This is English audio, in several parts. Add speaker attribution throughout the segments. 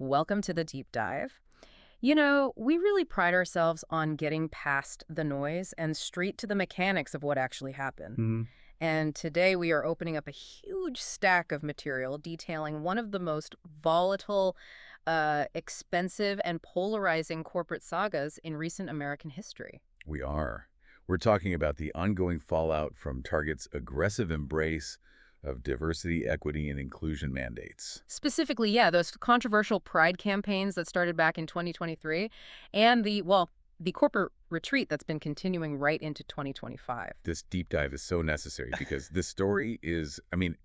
Speaker 1: Welcome to the deep dive. We really pride ourselves on getting past the noise and straight to the mechanics of what actually happened.
Speaker 2: Hmm.
Speaker 1: And today we are opening up a huge stack of material detailing one of the most volatile, expensive, and polarizing corporate sagas in recent American history.
Speaker 2: We are. We're talking about the ongoing fallout from Target's aggressive embrace of diversity, equity, and inclusion mandates.
Speaker 1: Specifically, yeah, those controversial pride campaigns that started back in 2023 and the corporate retreat that's been continuing right into 2025.
Speaker 2: This deep dive is so necessary because this story is,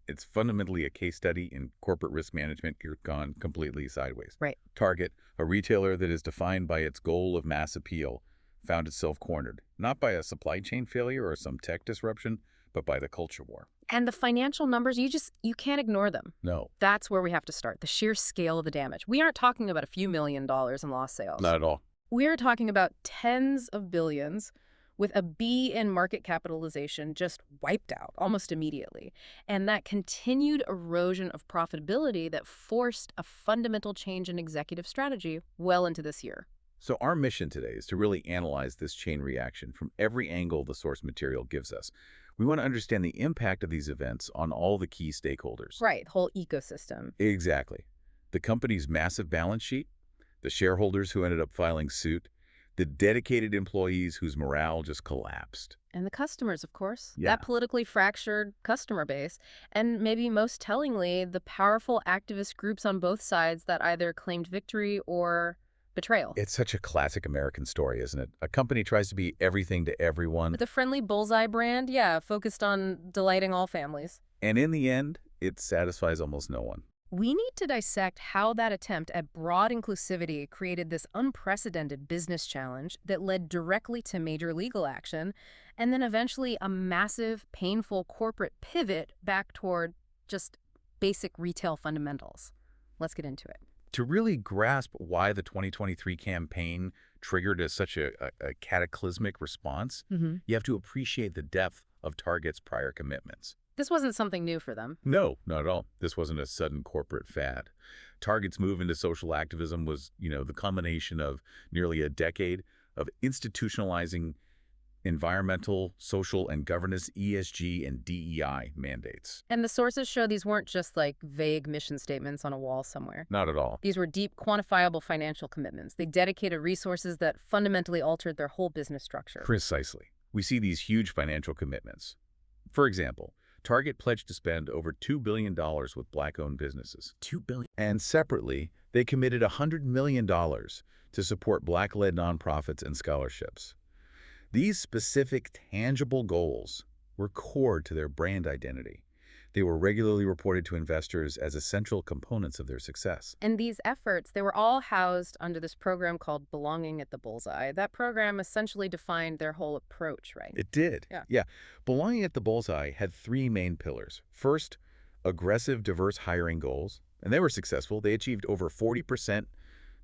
Speaker 2: it's fundamentally a case study in corporate risk management gone completely sideways.
Speaker 1: Right.
Speaker 2: Target, a retailer that is defined by its goal of mass appeal, found itself cornered, not by a supply chain failure or some tech disruption, but by the culture war.
Speaker 1: And the financial numbers, you can't ignore them.
Speaker 2: No,
Speaker 1: That's where we have to start, the sheer scale of the damage. We aren't talking about a few $1 million in lost sales.
Speaker 2: not at all.
Speaker 1: We're talking about tens of billions with a B in market capitalization just wiped out almost immediately. And that continued erosion of profitability that forced a fundamental change in executive strategy well into this year.
Speaker 2: So our mission today is to really analyze this chain reaction from every angle the source material gives us. We want to understand the impact of these events on all the key stakeholders.
Speaker 1: Right, the whole ecosystem.
Speaker 2: Exactly. The company's massive balance sheet, the shareholders who ended up filing suit, the dedicated employees whose morale just collapsed.
Speaker 1: And the customers, of course.
Speaker 2: Yeah.
Speaker 1: That politically fractured customer base. And maybe most tellingly, the powerful activist groups on both sides that either claimed victory or betrayal.
Speaker 2: It's such a classic American story, isn't it? A company tries to be everything to everyone,
Speaker 1: With a friendly bullseye brand, yeah, focused on delighting all families.
Speaker 2: and in the end, it satisfies almost no one.
Speaker 1: We need to dissect how that attempt at broad inclusivity created this unprecedented business challenge that led directly to major legal action, and then eventually a massive, painful corporate pivot back toward just basic retail fundamentals. Let's get into it.
Speaker 2: To really grasp why the 2023 campaign triggered such a cataclysmic response, you have to appreciate the depth of Target's prior commitments.
Speaker 1: This wasn't something new for them.
Speaker 2: No, not at all. This wasn't a sudden corporate fad. Target's move into social activism was, the combination of nearly a decade of institutionalizing environmental, social, and governance, ESG, and DEI mandates.
Speaker 1: And the sources show these weren't just like vague mission statements on a wall somewhere.
Speaker 2: Not at all.
Speaker 1: These were deep, quantifiable financial commitments. They dedicated resources that fundamentally altered their whole business structure.
Speaker 2: Precisely. We see these huge financial commitments. For example, Target pledged to spend over $2 billion with Black-owned businesses. $2 billion. And separately, they committed $100 million to support Black-led nonprofits and scholarships. These specific, tangible goals were core to their brand identity. They were regularly reported to investors as essential components of their success.
Speaker 1: And these efforts, they were all housed under this program called Belonging at the Bullseye. That program essentially defined their whole approach, right?
Speaker 2: It did.
Speaker 1: Yeah.
Speaker 2: Belonging at the Bullseye had three main pillars. First, aggressive, diverse hiring goals. And they were successful. They achieved over 40%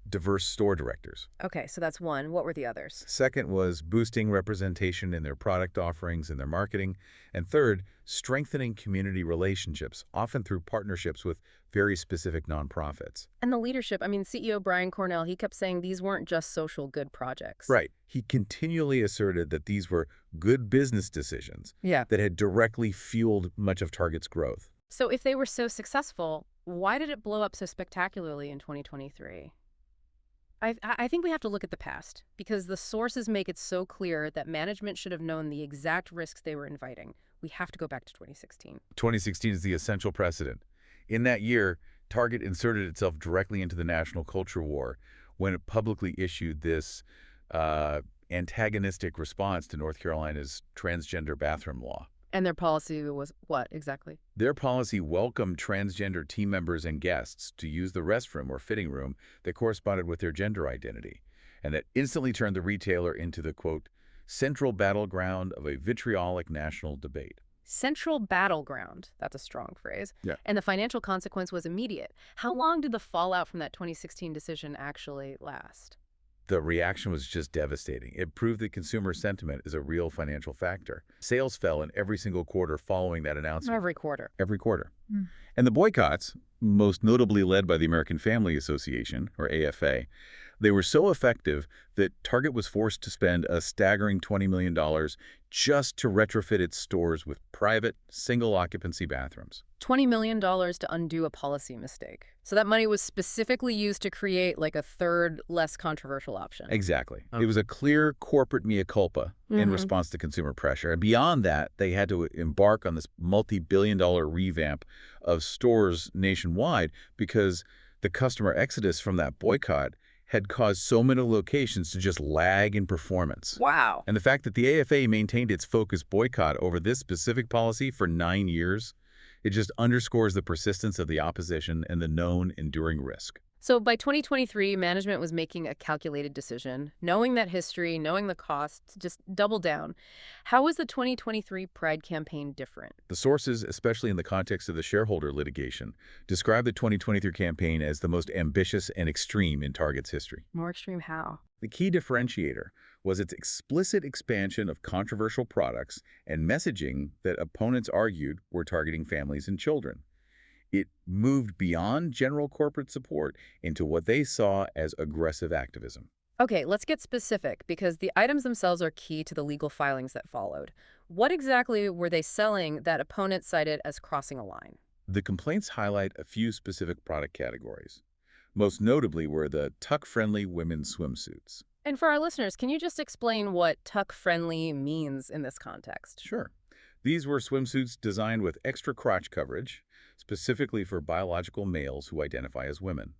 Speaker 2: diverse store directors.
Speaker 1: Okay, so that's one. What were the others?
Speaker 2: Second was boosting representation in their product offerings and their marketing. And third, strengthening community relationships, often through partnerships with very specific nonprofits.
Speaker 1: And the leadership, CEO Brian Cornell, he kept saying these weren't just social good projects.
Speaker 2: Right. He continually asserted that these were good business decisions
Speaker 1: Yeah.
Speaker 2: that had directly fueled much of Target's growth.
Speaker 1: So if they were so successful, why did it blow up so spectacularly in 2023? I think we have to look at the past, because the sources make it so clear that management should have known the exact risks they were inviting. We have to go back to 2016.
Speaker 2: 2016 is the essential precedent. In that year, Target inserted itself directly into the national culture war when it publicly issued this antagonistic response to North Carolina's transgender bathroom law.
Speaker 1: And their policy was what exactly?
Speaker 2: Their policy welcomed transgender team members and guests to use the restroom or fitting room that corresponded with their gender identity, and that instantly turned the retailer into the, quote, central battleground of a vitriolic national debate.
Speaker 1: Central battleground. That's a strong phrase.
Speaker 2: Yeah.
Speaker 1: And the financial consequence was immediate. How long did the fallout from that 2016 decision actually last?
Speaker 2: The reaction was just devastating. It proved that consumer sentiment is a real financial factor. Sales fell in every single quarter following that announcement.
Speaker 1: Every quarter.
Speaker 2: Every quarter. And the boycotts, most notably led by the American Family Association, or AFA. They were so effective that Target was forced to spend a staggering $20 million just to retrofit its stores with private, single-occupancy bathrooms.
Speaker 1: $20 million to undo a policy mistake. So that money was specifically used to create like a third, less controversial option.
Speaker 2: Exactly. It was a clear corporate mea culpa in response to consumer pressure. And beyond that, they had to embark on this multi-billion-dollar revamp of stores nationwide because the customer exodus from that boycott had caused so many locations to just lag in performance.
Speaker 1: Wow.
Speaker 2: And the fact that the AFA maintained its focused boycott over this specific policy for 9 years, it just underscores the persistence of the opposition and the known enduring risk.
Speaker 1: So by 2023, management was making a calculated decision, knowing that history, knowing the costs, just double down. How was the 2023 Pride campaign different?
Speaker 2: The sources, especially in the context of the shareholder litigation, describe the 2023 campaign as the most ambitious and extreme in Target's history.
Speaker 1: More extreme how?
Speaker 2: The key differentiator was its explicit expansion of controversial products and messaging that opponents argued were targeting families and children. It moved beyond general corporate support into what they saw as aggressive activism.
Speaker 1: Okay, let's get specific because the items themselves are key to the legal filings that followed. What exactly were they selling that opponents cited as crossing a line?
Speaker 2: The complaints highlight a few specific product categories. Most notably were the tuck-friendly women's swimsuits.
Speaker 1: And for our listeners, can you just explain what tuck-friendly means in this context?
Speaker 2: Sure. These were swimsuits designed with extra crotch coverage, specifically for biological males who identify as women.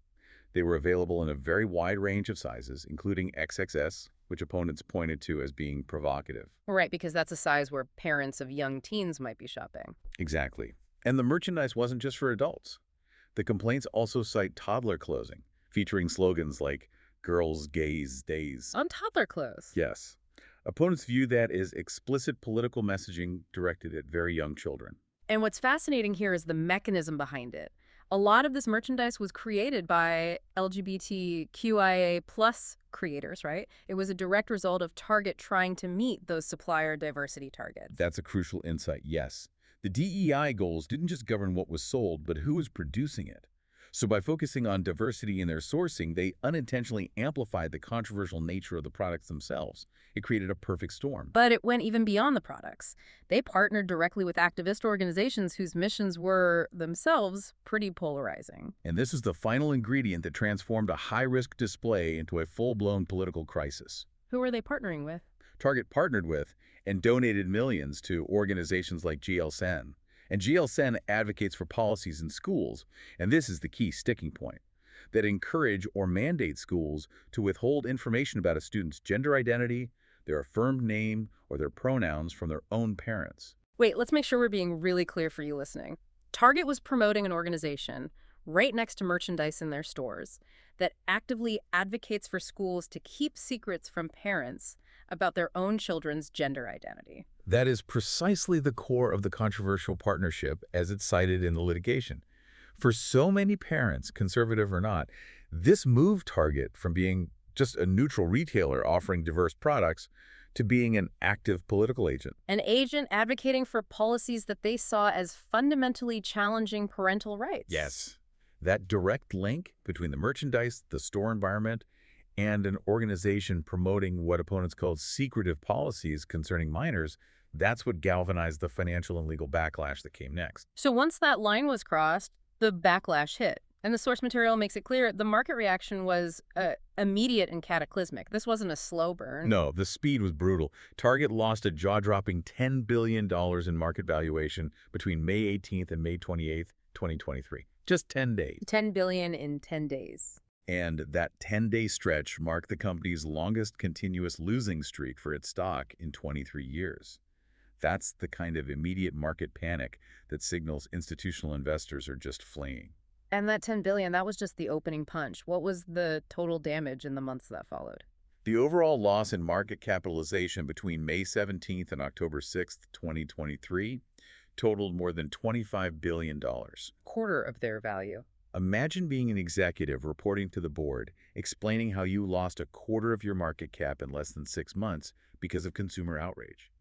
Speaker 2: They were available in a very wide range of sizes, including XXS, which opponents pointed to as being provocative.
Speaker 1: Right, because that's a size where parents of young teens might be shopping.
Speaker 2: Exactly. And the merchandise wasn't just for adults. The complaints also cite toddler clothing, featuring slogans like, "Girls, Gays, Days."
Speaker 1: On toddler clothes?
Speaker 2: Yes. Opponents view that as explicit political messaging directed at very young children.
Speaker 1: And what's fascinating here is the mechanism behind it. A lot of this merchandise was created by LGBTQIA plus creators, right? It was a direct result of Target trying to meet those supplier diversity targets.
Speaker 2: That's a crucial insight, yes. The DEI goals didn't just govern what was sold, but who was producing it. So by focusing on diversity in their sourcing, they unintentionally amplified the controversial nature of the products themselves. It created a perfect storm.
Speaker 1: But it went even beyond the products. They partnered directly with activist organizations whose missions were themselves pretty polarizing.
Speaker 2: And this is the final ingredient that transformed a high-risk display into a full-blown political crisis.
Speaker 1: Who were they partnering with?
Speaker 2: Target partnered with and donated millions to organizations like GLSEN. And GLSEN advocates for policies in schools, and this is the key sticking point, that encourage or mandate schools to withhold information about a student's gender identity, their affirmed name, or their pronouns from their own parents.
Speaker 1: Wait, let's make sure we're being really clear for you listening. Target was promoting an organization right next to merchandise in their stores that actively advocates for schools to keep secrets from parents about their own children's gender identity.
Speaker 2: That is precisely the core of the controversial partnership as it's cited in the litigation. For so many parents, conservative or not, this moved Target from being just a neutral retailer offering diverse products to being an active political agent.
Speaker 1: An agent advocating for policies that they saw as fundamentally challenging parental rights.
Speaker 2: Yes. That direct link between the merchandise, the store environment, and an organization promoting what opponents called secretive policies concerning minors, that's what galvanized the financial and legal backlash that came next.
Speaker 1: So once that line was crossed, the backlash hit. And the source material makes it clear the market reaction was immediate and cataclysmic. This wasn't a slow burn.
Speaker 2: No, the speed was brutal. Target lost a jaw-dropping $10 billion in market valuation between May 18th and May 28th, 2023. Just 10 days.
Speaker 1: $10 billion in 10 days.
Speaker 2: And that 10-day stretch marked the company's longest continuous losing streak for its stock in 23 years. That's the kind of immediate market panic that signals institutional investors are just fleeing.
Speaker 1: And that $10 billion, that was just the opening punch. What was the total damage in the months that followed?
Speaker 2: The overall loss in market capitalization between May 17th and October 6th, 2023 totaled more than $25 billion.
Speaker 1: Quarter of their value.
Speaker 2: Imagine being an executive reporting to the board, explaining how you lost a quarter of your market cap in less than 6 months because of consumer outrage.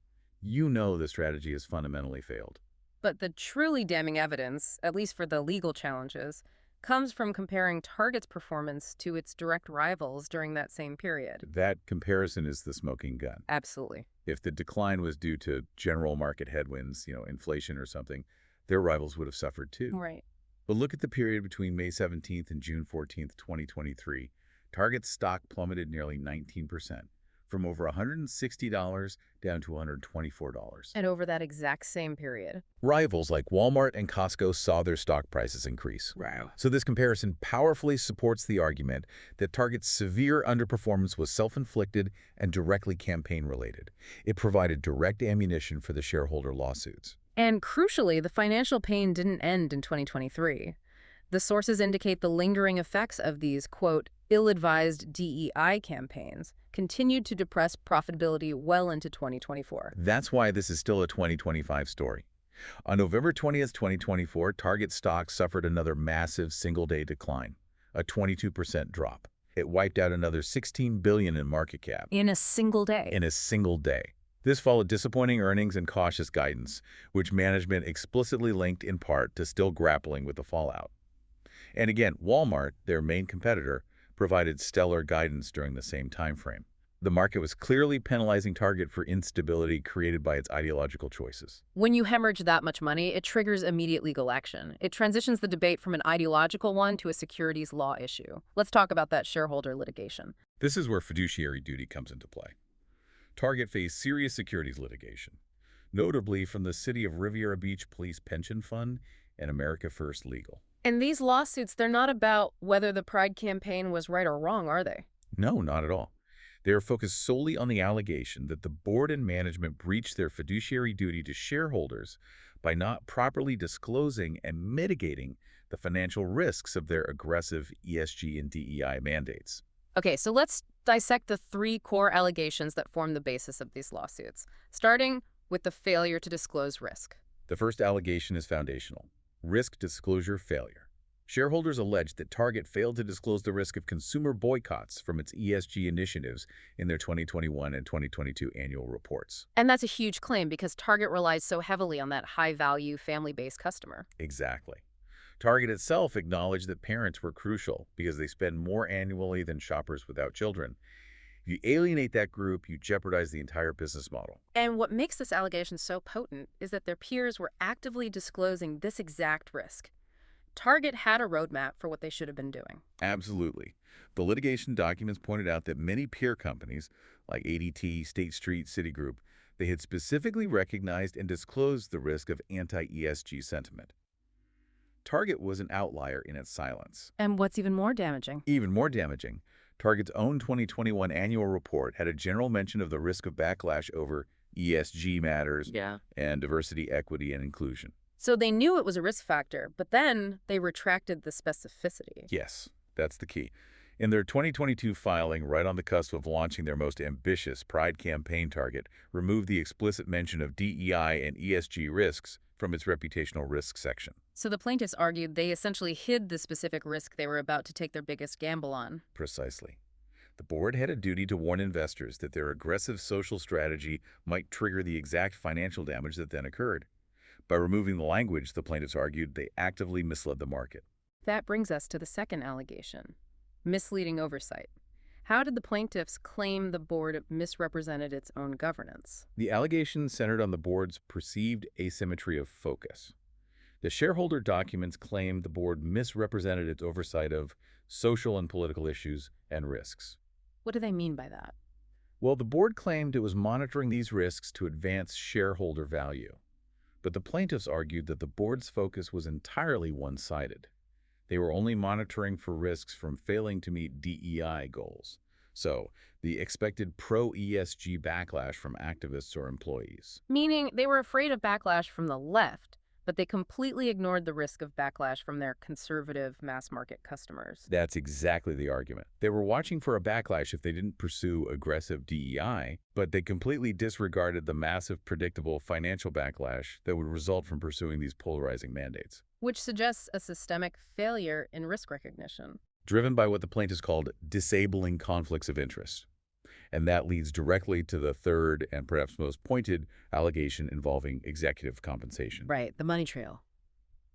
Speaker 2: You know the strategy has fundamentally failed.
Speaker 1: But the truly damning evidence, at least for the legal challenges, comes from comparing Target's performance to its direct rivals during that same period.
Speaker 2: That comparison is the smoking gun.
Speaker 1: Absolutely.
Speaker 2: If the decline was due to general market headwinds, inflation or something, their rivals would have suffered too.
Speaker 1: Right.
Speaker 2: But look at the period between May 17th and June 14th, 2023. Target's stock plummeted nearly 19%, from over $160 down to $124.
Speaker 1: And over that exact same period.
Speaker 2: Rivals like Walmart and Costco saw their stock prices increase.
Speaker 3: Wow.
Speaker 2: So this comparison powerfully supports the argument that Target's severe underperformance was self-inflicted and directly campaign-related. It provided direct ammunition for the shareholder lawsuits.
Speaker 1: And crucially, the financial pain didn't end in 2023. The sources indicate the lingering effects of these, quote, ill-advised DEI campaigns continued to depress profitability well into 2024.
Speaker 2: That's why this is still a 2025 story. On November 20th, 2024, Target stock suffered another massive single-day decline, a 22% drop. It wiped out another $16 billion in market cap.
Speaker 1: In a single day.
Speaker 2: In a single day. This followed disappointing earnings and cautious guidance, which management explicitly linked in part to still grappling with the fallout. And again, Walmart, their main competitor, provided stellar guidance during the same time frame. The market was clearly penalizing Target for instability created by its ideological choices.
Speaker 1: When you hemorrhage that much money, it triggers immediate legal action. It transitions the debate from an ideological one to a securities law issue. Let's talk about that shareholder litigation.
Speaker 2: This is where fiduciary duty comes into play. Target faced serious securities litigation, notably from the City of Riviera Beach Police Pension Fund and America First Legal.
Speaker 1: And these lawsuits, they're not about whether the Pride campaign was right or wrong, are they?
Speaker 2: No, not at all. They are focused solely on the allegation that the board and management breached their fiduciary duty to shareholders by not properly disclosing and mitigating the financial risks of their aggressive ESG and DEI mandates.
Speaker 1: Okay, so let's dissect the three core allegations that form the basis of these lawsuits, starting with the failure to disclose risk.
Speaker 2: The first allegation is foundational: risk disclosure failure. Shareholders alleged that Target failed to disclose the risk of consumer boycotts from its ESG initiatives in their 2021 and 2022 annual reports.
Speaker 1: And that's a huge claim because Target relies so heavily on that high-value, family-based customer.
Speaker 2: Exactly. Target itself acknowledged that parents were crucial because they spend more annually than shoppers without children. If you alienate that group, you jeopardize the entire business model.
Speaker 1: And what makes this allegation so potent is that their peers were actively disclosing this exact risk. Target had a roadmap for what they should have been doing.
Speaker 2: Absolutely. The litigation documents pointed out that many peer companies, like ADT, State Street, Citigroup, they had specifically recognized and disclosed the risk of anti-ESG sentiment. Target was an outlier in its silence.
Speaker 1: And what's even more damaging?
Speaker 2: Even more damaging, Target's own 2021 annual report had a general mention of the risk of backlash over ESG matters and diversity, equity, and inclusion.
Speaker 1: So they knew it was a risk factor, but then they retracted the specificity.
Speaker 2: Yes, that's the key. In their 2022 filing, right on the cusp of launching their most ambitious Pride campaign, Target removed the explicit mention of DEI and ESG risks from its reputational risk section.
Speaker 1: So the plaintiffs argued they essentially hid the specific risk they were about to take their biggest gamble on.
Speaker 2: Precisely. The board had a duty to warn investors that their aggressive social strategy might trigger the exact financial damage that then occurred. By removing the language, the plaintiffs argued, they actively misled the market.
Speaker 1: That brings us to the second allegation: misleading oversight. How did the plaintiffs claim the board misrepresented its own governance?
Speaker 2: The allegation centered on the board's perceived asymmetry of focus. The shareholder documents claimed the board misrepresented its oversight of social and political issues and risks.
Speaker 1: What do they mean by that?
Speaker 2: Well, the board claimed it was monitoring these risks to advance shareholder value. But the plaintiffs argued that the board's focus was entirely one-sided. They were only monitoring for risks from failing to meet DEI goals. So, the expected pro-ESG backlash from activists or employees.
Speaker 1: Meaning they were afraid of backlash from the left, but they completely ignored the risk of backlash from their conservative mass-market customers.
Speaker 2: That's exactly the argument. They were watching for a backlash if they didn't pursue aggressive DEI, but they completely disregarded the massive predictable financial backlash that would result from pursuing these polarizing mandates.
Speaker 1: Which suggests a systemic failure in risk recognition.
Speaker 2: Driven by what the plaintiffs called disabling conflicts of interest. And that leads directly to the third and perhaps most pointed allegation involving executive compensation.
Speaker 1: Right, the money trail.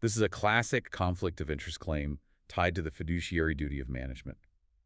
Speaker 2: This is a classic conflict of interest claim tied to the fiduciary duty of management.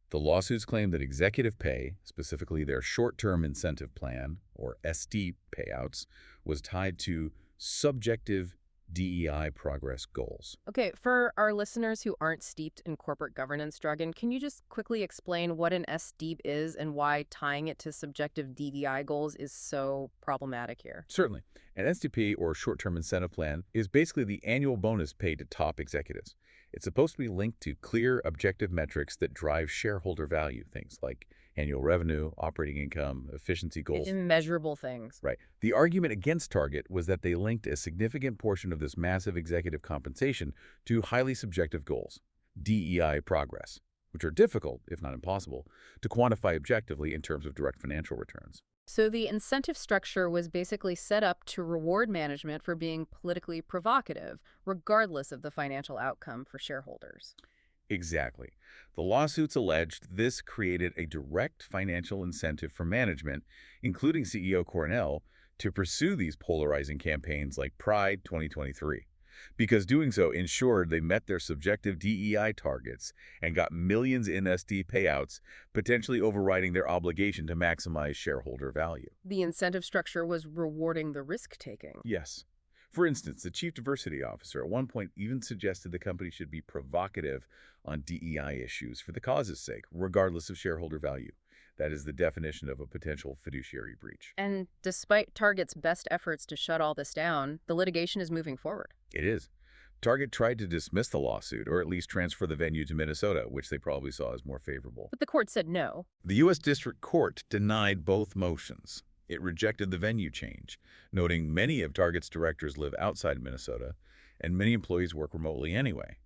Speaker 2: The lawsuits claim that executive pay, specifically their short-term incentive plan, or SD payouts, was tied to subjective DEI progress goals.
Speaker 1: Okay, for our listeners who aren't steeped in corporate governance jargon, can you just quickly explain what an SDEEP is and why tying it to subjective DEI goals is so problematic here?
Speaker 2: Certainly. An SDP, or short-term incentive plan, is basically the annual bonus paid to top executives. It's supposed to be linked to clear, objective metrics that drive shareholder value, things like annual revenue, operating income, efficiency goals.
Speaker 1: Immeasurable things.
Speaker 2: Right. The argument against Target was that they linked a significant portion of this massive executive compensation to highly subjective goals, DEI progress, which are difficult, if not impossible, to quantify objectively in terms of direct financial returns.
Speaker 1: So the incentive structure was basically set up to reward management for being politically provocative, regardless of the financial outcome for shareholders.
Speaker 2: Exactly. The lawsuits alleged this created a direct financial incentive for management, including CEO Cornell, to pursue these polarizing campaigns like Pride 2023, because doing so ensured they met their subjective DEI targets and got millions in SD payouts, potentially overriding their obligation to maximize shareholder value.
Speaker 1: The incentive structure was rewarding the risk-taking.
Speaker 2: Yes. For instance, the chief diversity officer at one point even suggested the company should be provocative on DEI issues for the cause's sake, regardless of shareholder value. That is the definition of a potential fiduciary breach.
Speaker 1: And despite Target's best efforts to shut all this down, the litigation is moving forward.
Speaker 2: It is. Target tried to dismiss the lawsuit, or at least transfer the venue to Minnesota, which they probably saw as more favorable.
Speaker 1: But the court said no.
Speaker 2: The U.S. District Court denied both motions. It rejected the venue change, noting many of Target's directors live outside Minnesota, and many employees work remotely anyway.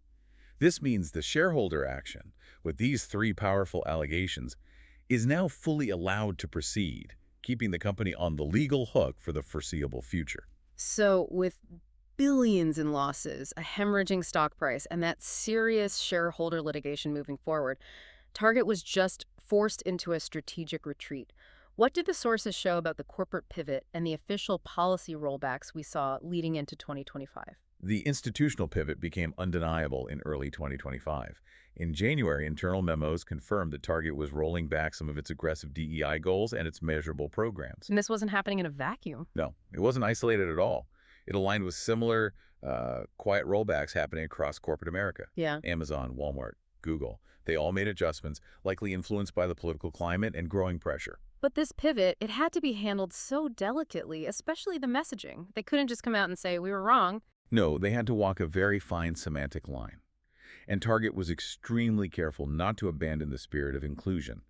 Speaker 2: This means the shareholder action, with these three powerful allegations, is now fully allowed to proceed, keeping the company on the legal hook for the foreseeable future.
Speaker 1: So with billions in losses, a hemorrhaging stock price, and that serious shareholder litigation moving forward, Target was just forced into a strategic retreat. What did the sources show about the corporate pivot and the official policy rollbacks we saw leading into 2025?
Speaker 2: The institutional pivot became undeniable in early 2025. In January, internal memos confirmed that Target was rolling back some of its aggressive DEI goals and its measurable programs.
Speaker 1: And this wasn't happening in a vacuum.
Speaker 2: No, it wasn't isolated at all. It aligned with similar quiet rollbacks happening across corporate America.
Speaker 1: Yeah.
Speaker 2: Amazon, Walmart, Google, they all made adjustments, likely influenced by the political climate and growing pressure.
Speaker 1: But this pivot, it had to be handled so delicately, especially the messaging. They couldn't just come out and say, we were wrong.
Speaker 2: No, they had to walk a very fine semantic line. And Target was extremely careful not to abandon the spirit of inclusion.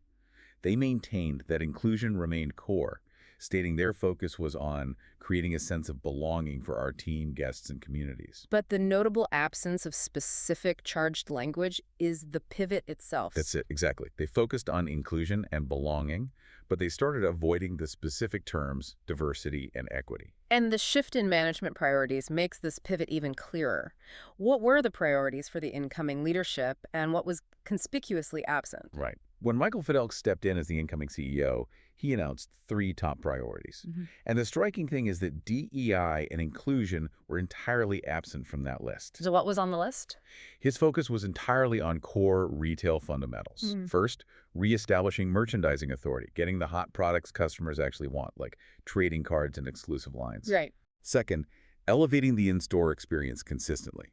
Speaker 2: They maintained that inclusion remained core, stating their focus was on creating a sense of belonging for our team, guests, and communities.
Speaker 1: But the notable absence of specific charged language is the pivot itself.
Speaker 2: That's it, exactly. They focused on inclusion and belonging, but they started avoiding the specific terms diversity and equity.
Speaker 1: And the shift in management priorities makes this pivot even clearer. What were the priorities for the incoming leadership, and what was conspicuously absent?
Speaker 2: Right. When Michael Fidelk stepped in as the incoming CEO, he announced three top priorities. And the striking thing is that DEI and inclusion were entirely absent from that list.
Speaker 1: So what was on the list?
Speaker 2: His focus was entirely on core retail fundamentals. First, reestablishing merchandising authority, getting the hot products customers actually want, like trading cards and exclusive lines.
Speaker 1: Right.
Speaker 2: Second, elevating the in-store experience consistently.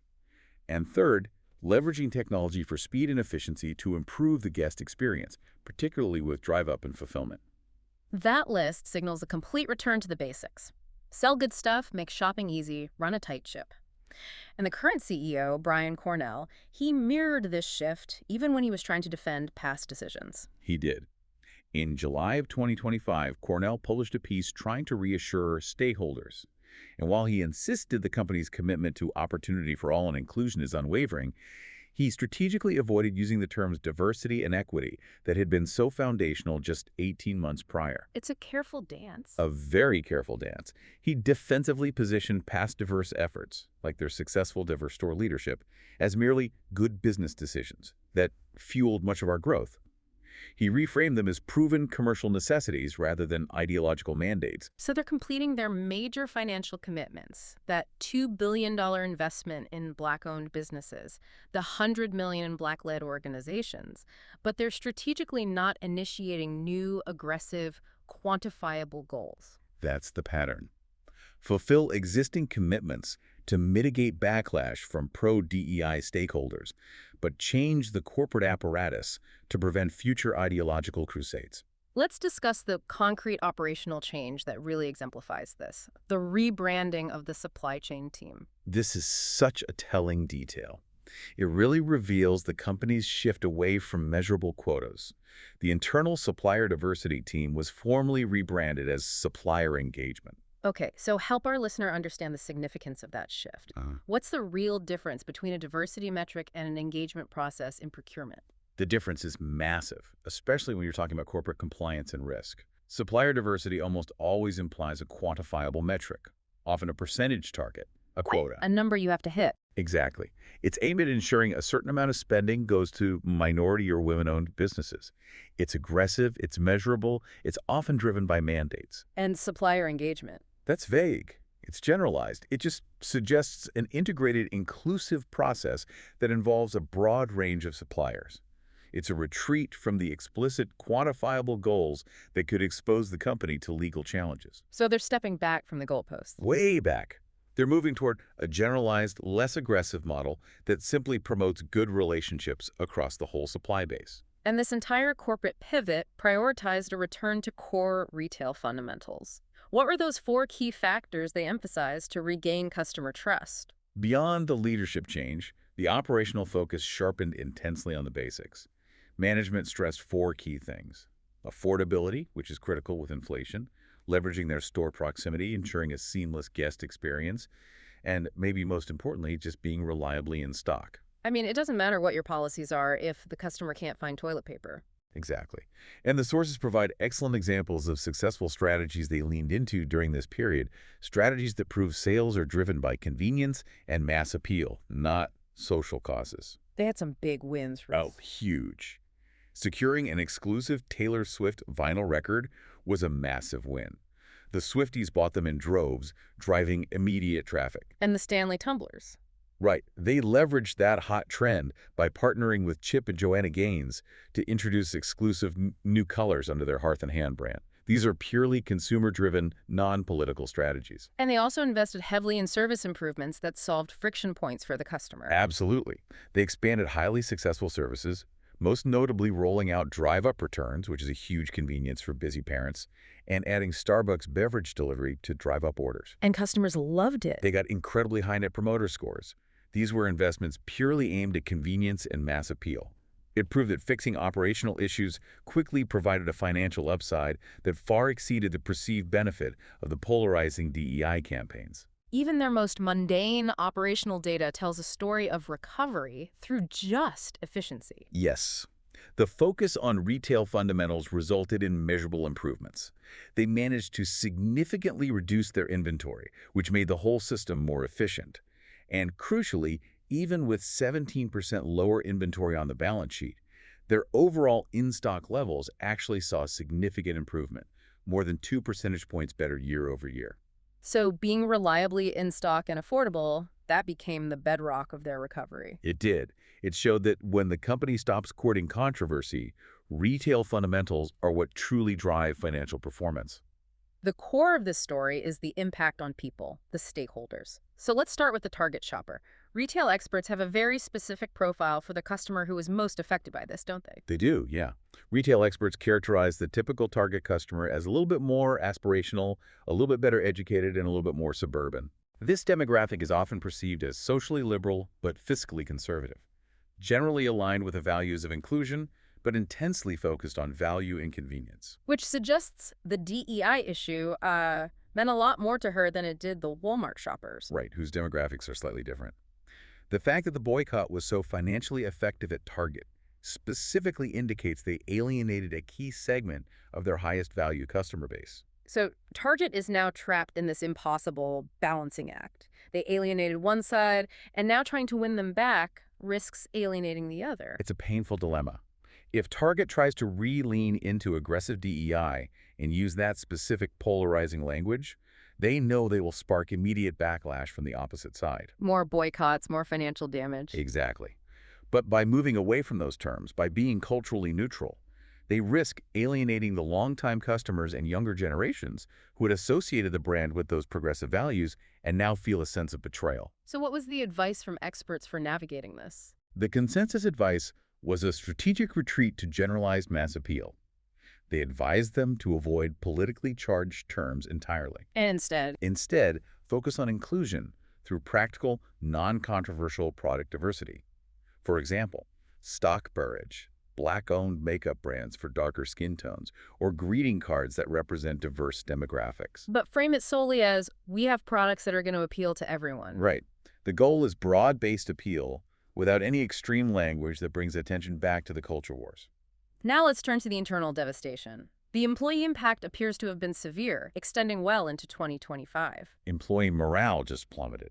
Speaker 2: And third, leveraging technology for speed and efficiency to improve the guest experience, particularly with drive-up and fulfillment.
Speaker 1: That list signals a complete return to the basics. Sell good stuff, make shopping easy, run a tight ship. And the current CEO, Brian Cornell, he mirrored this shift even when he was trying to defend past decisions.
Speaker 2: He did. In July of 2025, Cornell published a piece trying to reassure stakeholders. And while he insisted the company's commitment to opportunity for all and inclusion is unwavering, he strategically avoided using the terms diversity and equity that had been so foundational just 18 months prior.
Speaker 1: It's a careful dance.
Speaker 2: A very careful dance. He defensively positioned past diverse efforts, like their successful diverse store leadership, as merely good business decisions that fueled much of our growth. He reframed them as proven commercial necessities rather than ideological mandates.
Speaker 1: So they're completing their major financial commitments, that $2 billion investment in Black-owned businesses, the $100 million in Black-led organizations, but they're strategically not initiating new, aggressive, quantifiable goals.
Speaker 2: That's the pattern. Fulfill existing commitments to mitigate backlash from pro-DEI stakeholders, but change the corporate apparatus to prevent future ideological crusades.
Speaker 1: Let's discuss the concrete operational change that really exemplifies this, the rebranding of the supply chain team.
Speaker 2: This is such a telling detail. It really reveals the company's shift away from measurable quotas. The internal supplier diversity team was formally rebranded as supplier engagement.
Speaker 1: Okay, so help our listener understand the significance of that shift. What's the real difference between a diversity metric and an engagement process in procurement?
Speaker 2: The difference is massive, especially when you're talking about corporate compliance and risk. Supplier diversity almost always implies a quantifiable metric, often a percentage target, a quota.
Speaker 1: A number you have to hit.
Speaker 2: Exactly. It's aimed at ensuring a certain amount of spending goes to minority or women-owned businesses. It's aggressive, it's measurable, it's often driven by mandates.
Speaker 1: And supplier engagement.
Speaker 2: That's vague. It's generalized. It just suggests an integrated, inclusive process that involves a broad range of suppliers. It's a retreat from the explicit, quantifiable goals that could expose the company to legal challenges.
Speaker 1: So they're stepping back from the goalposts.
Speaker 2: Way back. They're moving toward a generalized, less aggressive model that simply promotes good relationships across the whole supply base.
Speaker 1: And this entire corporate pivot prioritized a return to core retail fundamentals. What were those 4 key factors they emphasized to regain customer trust?
Speaker 2: Beyond the leadership change, the operational focus sharpened intensely on the basics. Management stressed 4 key things: affordability, which is critical with inflation, leveraging their store proximity, ensuring a seamless guest experience, and maybe most importantly, just being reliably in stock.
Speaker 1: I mean, it doesn't matter what your policies are if the customer can't find toilet paper.
Speaker 2: Exactly. And the sources provide excellent examples of successful strategies they leaned into during this period, strategies that prove sales are driven by convenience and mass appeal, not social causes.
Speaker 1: They had some big wins, Ruth.
Speaker 2: Oh, huge. Securing an exclusive Taylor Swift vinyl record was a massive win. The Swifties bought them in droves, driving immediate traffic.
Speaker 1: And the Stanley tumblers.
Speaker 2: Right. They leveraged that hot trend by partnering with Chip and Joanna Gaines to introduce exclusive new colors under their Hearth & Hand brand. These are purely consumer-driven, non-political strategies.
Speaker 1: And they also invested heavily in service improvements that solved friction points for the customer.
Speaker 2: Absolutely. They expanded highly successful services, most notably rolling out drive-up returns, which is a huge convenience for busy parents, and adding Starbucks beverage delivery to drive-up orders.
Speaker 1: And customers loved it.
Speaker 2: They got incredibly high Net Promoter scores. These were investments purely aimed at convenience and mass appeal. It proved that fixing operational issues quickly provided a financial upside that far exceeded the perceived benefit of the polarizing DEI campaigns.
Speaker 1: Even their most mundane operational data tells a story of recovery through just efficiency.
Speaker 2: Yes. The focus on retail fundamentals resulted in measurable improvements. They managed to significantly reduce their inventory, which made the whole system more efficient. And crucially, even with 17% lower inventory on the balance sheet, their overall in-stock levels actually saw significant improvement, more than 2 percentage points better year over year.
Speaker 1: So being reliably in stock and affordable, that became the bedrock of their recovery.
Speaker 2: It did. It showed that when the company stops courting controversy, retail fundamentals are what truly drive financial performance.
Speaker 1: The core of this story is the impact on people, the stakeholders. So let's start with the target shopper. Retail experts have a very specific profile for the customer who is most affected by this, don't they?
Speaker 2: They do, yeah. Retail experts characterize the typical target customer as a little bit more aspirational, a little bit better educated, and a little bit more suburban. This demographic is often perceived as socially liberal but fiscally conservative, generally aligned with the values of inclusion, but intensely focused on value and convenience.
Speaker 1: Which suggests the DEI issue meant a lot more to her than it did the Walmart shoppers.
Speaker 2: Right, whose demographics are slightly different. The fact that the boycott was so financially effective at Target specifically indicates they alienated a key segment of their highest value customer base.
Speaker 1: So Target is now trapped in this impossible balancing act. They alienated one side, and now trying to win them back risks alienating the other.
Speaker 2: It's a painful dilemma. If Target tries to re-lean into aggressive DEI and use that specific polarizing language, they know they will spark immediate backlash from the opposite side.
Speaker 1: More boycotts, more financial damage.
Speaker 2: Exactly. But by moving away from those terms, by being culturally neutral, they risk alienating the longtime customers and younger generations who had associated the brand with those progressive values and now feel a sense of betrayal.
Speaker 1: So what was the advice from experts for navigating this?
Speaker 2: The consensus advice was a strategic retreat to generalized mass appeal. They advised them to avoid politically charged terms entirely.
Speaker 1: And
Speaker 2: Instead, focus on inclusion through practical, non-controversial product diversity. For example, stock barrage, Black-owned makeup brands for darker skin tones, or greeting cards that represent diverse demographics.
Speaker 1: but frame it solely as, we have products that are going to appeal to everyone.
Speaker 2: Right. The goal is broad-based appeal without any extreme language that brings attention back to the culture wars.
Speaker 1: Now let's turn to the internal devastation. The employee impact appears to have been severe, extending well into 2025.
Speaker 2: Employee morale just plummeted.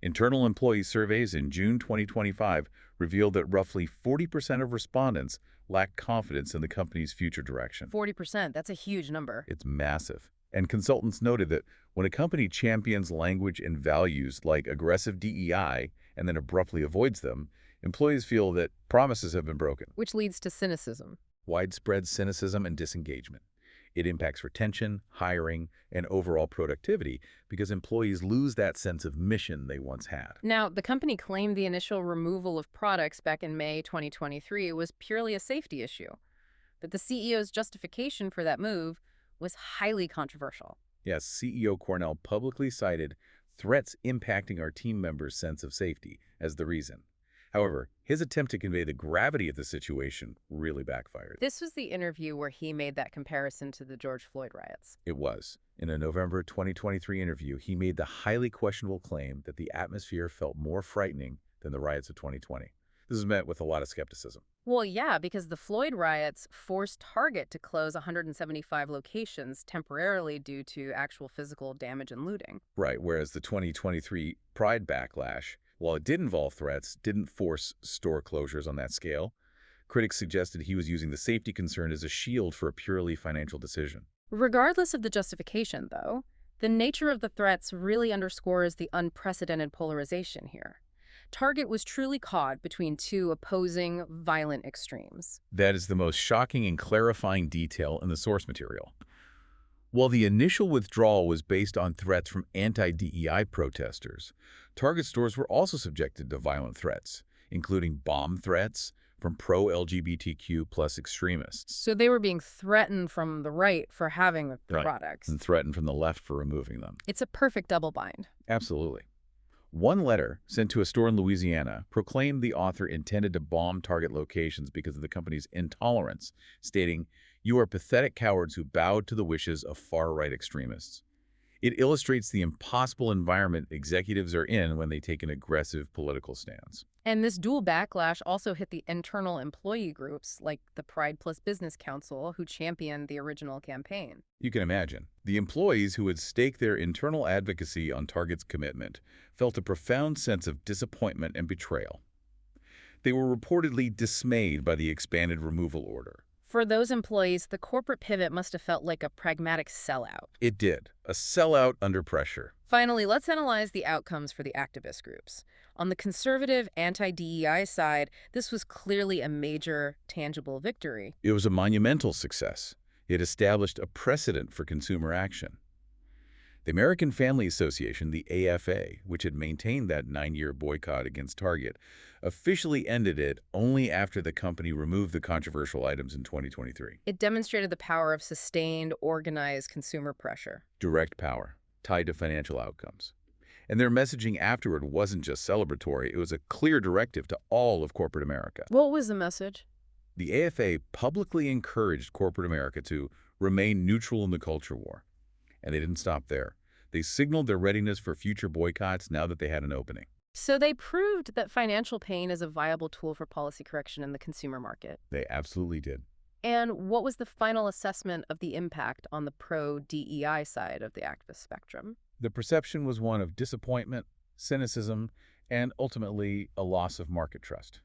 Speaker 2: Internal employee surveys in June 2025 revealed that roughly 40% of respondents lacked confidence in the company's future direction.
Speaker 1: 40%, that's a huge number.
Speaker 2: It's massive. And consultants noted that when a company champions language and values like aggressive DEI and then abruptly avoids them, employees feel that promises have been broken.
Speaker 1: Which leads to cynicism.
Speaker 2: Widespread cynicism and disengagement. It impacts retention, hiring, and overall productivity because employees lose that sense of mission they once had.
Speaker 1: Now, the company claimed the initial removal of products back in May 2023 was purely a safety issue. But the CEO's justification for that move was highly controversial.
Speaker 2: Yes, CEO Cornell publicly cited threats impacting our team members' sense of safety as the reason. However, his attempt to convey the gravity of the situation really backfired.
Speaker 1: This was the interview where he made that comparison to the George Floyd riots.
Speaker 2: It was. In a November 2023 interview, he made the highly questionable claim that the atmosphere felt more frightening than the riots of 2020. This is met with a lot of skepticism.
Speaker 1: Well, yeah, because the Floyd riots forced Target to close 175 locations temporarily due to actual physical damage and looting.
Speaker 2: Right, whereas the 2023 Pride backlash, while it did involve threats, didn't force store closures on that scale. Critics suggested he was using the safety concern as a shield for a purely financial decision.
Speaker 1: Regardless of the justification, though, the nature of the threats really underscores the unprecedented polarization here. Target was truly caught between two opposing, violent extremes.
Speaker 2: That is the most shocking and clarifying detail in the source material. While the initial withdrawal was based on threats from anti-DEI protesters, Target stores were also subjected to violent threats, including bomb threats from pro-LGBTQ plus extremists.
Speaker 1: So they were being threatened from the right for having the products.
Speaker 2: And threatened from the left for removing them.
Speaker 1: It's a perfect double bind.
Speaker 2: Absolutely. One letter sent to a store in Louisiana proclaimed the author intended to bomb Target locations because of the company's intolerance, stating, "You are pathetic cowards who bowed to the wishes of far-right extremists." It illustrates the impossible environment executives are in when they take an aggressive political stance.
Speaker 1: And this dual backlash also hit the internal employee groups, like the Pride Plus Business Council, who championed the original campaign.
Speaker 2: You can imagine, the employees who had staked their internal advocacy on Target's commitment felt a profound sense of disappointment and betrayal. They were reportedly dismayed by the expanded removal order.
Speaker 1: For those employees, the corporate pivot must have felt like a pragmatic sellout.
Speaker 2: It did. A sellout under pressure.
Speaker 1: Finally, let's analyze the outcomes for the activist groups. On the conservative anti-DEI side, this was clearly a major, tangible victory.
Speaker 2: It was a monumental success. It established a precedent for consumer action. The American Family Association, the AFA, which had maintained that 9-year boycott against Target, officially ended it only after the company removed the controversial items in 2023.
Speaker 1: It demonstrated the power of sustained, organized consumer pressure.
Speaker 2: Direct power, tied to financial outcomes. And their messaging afterward wasn't just celebratory, it was a clear directive to all of corporate America.
Speaker 1: What was the message?
Speaker 2: The AFA publicly encouraged corporate America to remain neutral in the culture war. And they didn't stop there. They signaled their readiness for future boycotts now that they had an opening.
Speaker 1: So they proved that financial pain is a viable tool for policy correction in the consumer market.
Speaker 2: They absolutely did.
Speaker 1: And what was the final assessment of the impact on the pro-DEI side of the activist spectrum?
Speaker 2: The perception was one of disappointment, cynicism, and ultimately a loss of market trust.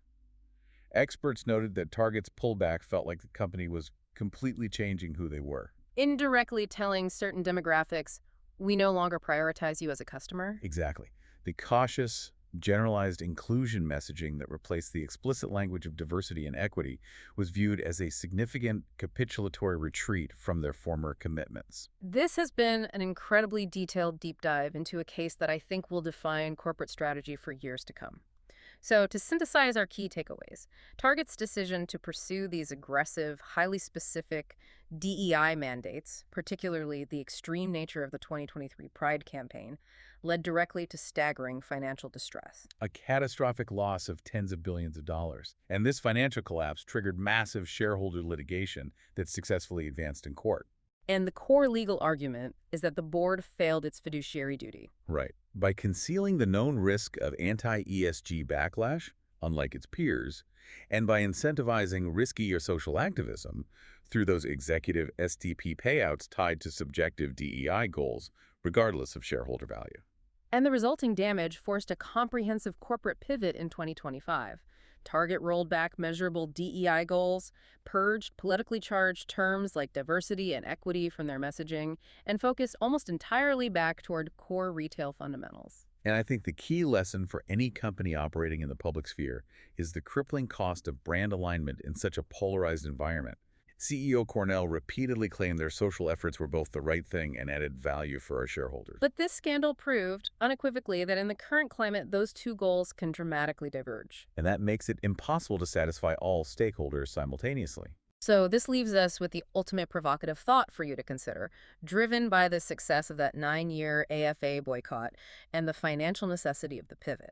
Speaker 2: Experts noted that Target's pullback felt like the company was completely changing who they were.
Speaker 1: Indirectly telling certain demographics, we no longer prioritize you as a customer.
Speaker 2: Exactly. The cautious, generalized inclusion messaging that replaced the explicit language of diversity and equity was viewed as a significant capitulatory retreat from their former commitments.
Speaker 1: This has been an incredibly detailed deep dive into a case that I think will define corporate strategy for years to come. So, to synthesize our key takeaways, Target's decision to pursue these aggressive, highly specific DEI mandates, particularly the extreme nature of the 2023 Pride campaign, led directly to staggering financial distress.
Speaker 2: A catastrophic loss of tens of billions of dollars. And this financial collapse triggered massive shareholder litigation that successfully advanced in court.
Speaker 1: And the core legal argument is that the board failed its fiduciary duty.
Speaker 2: Right. By concealing the known risk of anti-ESG backlash, unlike its peers, and by incentivizing riskier social activism through those executive STP payouts tied to subjective DEI goals, regardless of shareholder value.
Speaker 1: And the resulting damage forced a comprehensive corporate pivot in 2025. Target rolled back measurable DEI goals, purged politically charged terms like diversity and equity from their messaging, and focused almost entirely back toward core retail fundamentals.
Speaker 2: And I think the key lesson for any company operating in the public sphere is the crippling cost of brand alignment in such a polarized environment. CEO Cornell repeatedly claimed their social efforts were both the right thing and added value for our shareholders.
Speaker 1: But this scandal proved, unequivocally, that in the current climate, those two goals can dramatically diverge.
Speaker 2: And that makes it impossible to satisfy all stakeholders simultaneously.
Speaker 1: So this leaves us with the ultimate provocative thought for you to consider, driven by the success of that 9-year AFA boycott and the financial necessity of the pivot.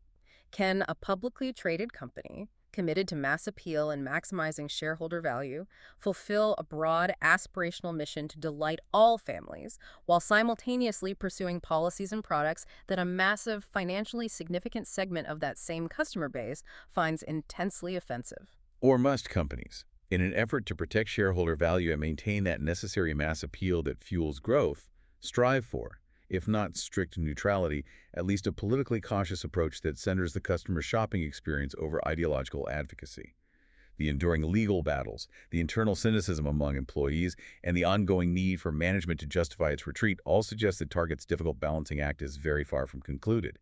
Speaker 1: Can a publicly traded company, committed to mass appeal and maximizing shareholder value, fulfill a broad, aspirational mission to delight all families while simultaneously pursuing policies and products that a massive, financially significant segment of that same customer base finds intensely offensive?
Speaker 2: Or must companies, in an effort to protect shareholder value and maintain that necessary mass appeal that fuels growth, strive for, if not strict neutrality, at least a politically cautious approach that centers the customer shopping experience over ideological advocacy? The enduring legal battles, the internal cynicism among employees, and the ongoing need for management to justify its retreat all suggest that Target's difficult balancing act is very far from concluded.